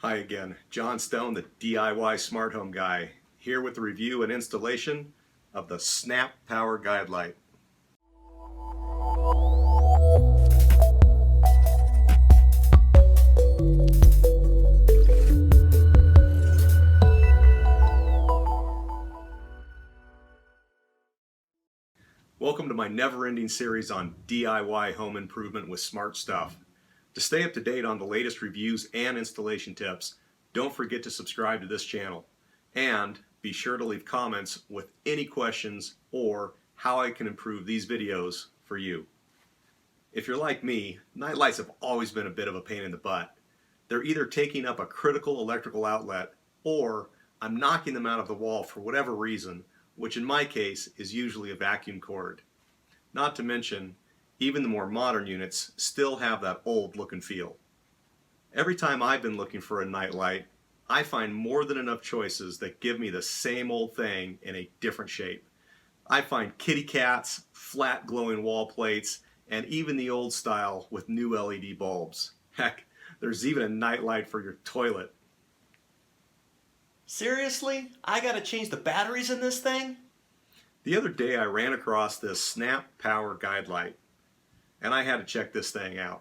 Hi again, John Stone, the DIY Smart Home Guy, here with the review and installation of the Snap Power Guidelight. Welcome to my never-ending series on DIY home improvement with smart stuff. To stay up to date on the latest reviews and installation tips, don't forget to subscribe to this channel. And be sure to leave comments with any questions or how I can improve these videos for you. If you're like me, nightlights have always been a bit of a pain in the butt. They're either taking up a critical electrical outlet or I'm knocking them out of the wall for whatever reason, which in my case is usually a vacuum cord. Not to mention, even the more modern units still have that old look and feel. Every time I've been looking for a nightlight, I find more than enough choices that give me the same old thing in a different shape. I find kitty cats, flat glowing wall plates, and even the old style with new LED bulbs. Heck, there's even a nightlight for your toilet. Seriously? I gotta change the batteries in this thing? The other day I ran across this Snap Power Guidelight, and I had to check this thing out.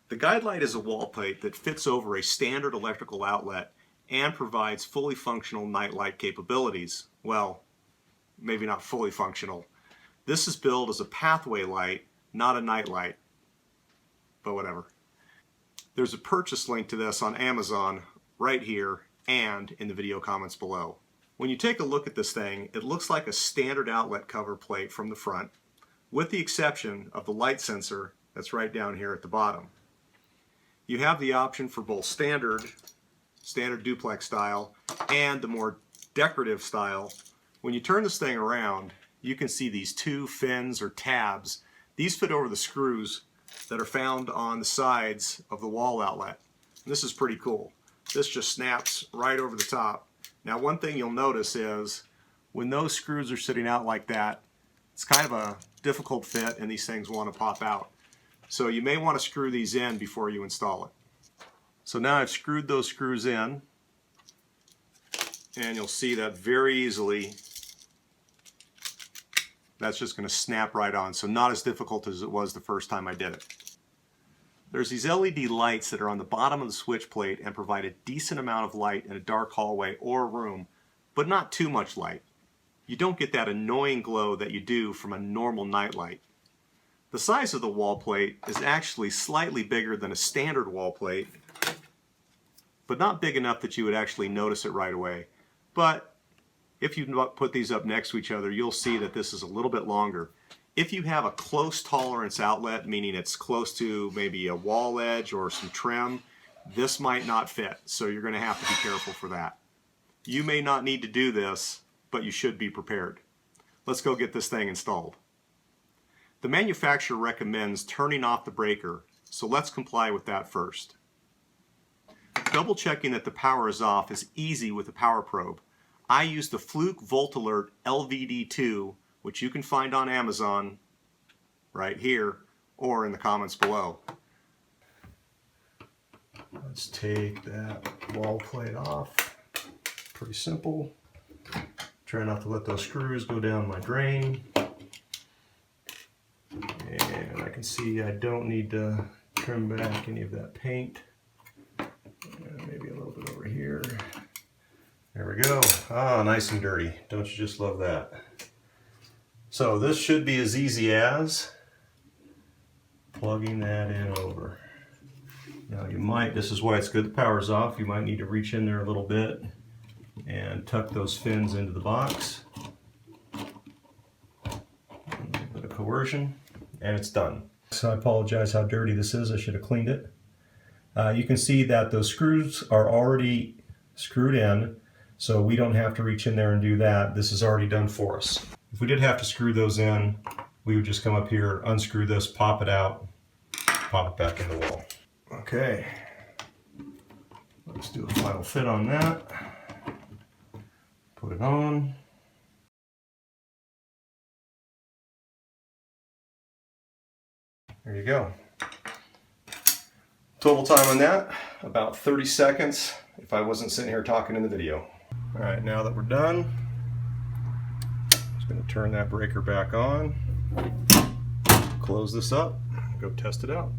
The Guidelight is a wall plate that fits over a standard electrical outlet and provides fully functional nightlight capabilities. Well, maybe not fully functional. This is billed as a pathway light, not a nightlight. But whatever. There's a purchase link to this on Amazon right here and in the video comments below. When you take a look at this thing, it looks like a standard outlet cover plate from the front, with the exception of the light sensor that's right down here at the bottom. You have the option for both standard duplex style and the more decorative style. When you turn this thing around, you can see these two fins or tabs. These fit over the screws that are found on the sides of the wall outlet. And this is pretty cool. This just snaps right over the top. Now, one thing you'll notice is when those screws are sitting out like that, it's kind of a difficult fit and these things want to pop out. So you may want to screw these in before you install it. So now I've screwed those screws in, and you'll see that very easily that's just going to snap right on. So not as difficult as it was the first time I did it. There's these LED lights that are on the bottom of the switch plate and provide a decent amount of light in a dark hallway or room, but not too much light. You don't get that annoying glow that you do from a normal nightlight. The size of the wall plate is actually slightly bigger than a standard wall plate, but not big enough that you would actually notice it right away. But if you put these up next to each other, you'll see that this is a little bit longer. If you have a close tolerance outlet, meaning it's close to maybe a wall edge or some trim, this might not fit, so you're going to have to be careful for that. You may not need to do this, but you should be prepared. Let's go get this thing installed. The manufacturer recommends turning off the breaker, so let's comply with that first. Double checking that the power is off is easy with a power probe. I use the Fluke Volt Alert LVD2, which you can find on Amazon right here or in the comments below. Let's take that wall plate off. Pretty simple. Try not to let those screws go down my drain. And I can see I don't need to trim back any of that paint. Maybe a little bit over here. There we go. Ah, nice and dirty. Don't you just love that? So this should be as easy as plugging that in over. Now you might, this is why it's good the power's off, you might need to reach in there a little bit and tuck those fins into the box. A little bit of coercion, and it's done. So I apologize how dirty this is, I should have cleaned it. You can see that those screws are already screwed in, so we don't have to reach in there and do that. This is already done for us. If we did have to screw those in, we would just come up here, unscrew this, pop it out, pop it back in the wall. Okay, let's do a final fit on that. Put it on. There you go. Total time on that, about 30 seconds if I wasn't sitting here talking in the video. All right, now that we're done, just going to turn that breaker back on, close this up, go test it out.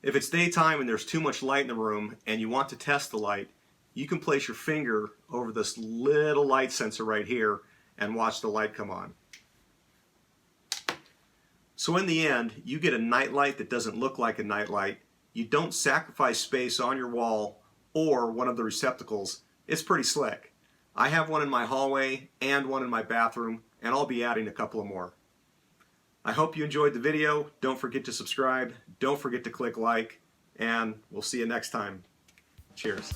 If it's daytime and there's too much light in the room and you want to test the light, you can place your finger over this little light sensor right here and watch the light come on. So in the end, you get a nightlight that doesn't look like a nightlight. You don't sacrifice space on your wall or one of the receptacles. It's pretty slick. I have one in my hallway and one in my bathroom, and I'll be adding a couple of more. I hope you enjoyed the video. Don't forget to subscribe. Don't forget to click like, and we'll see you next time. Cheers.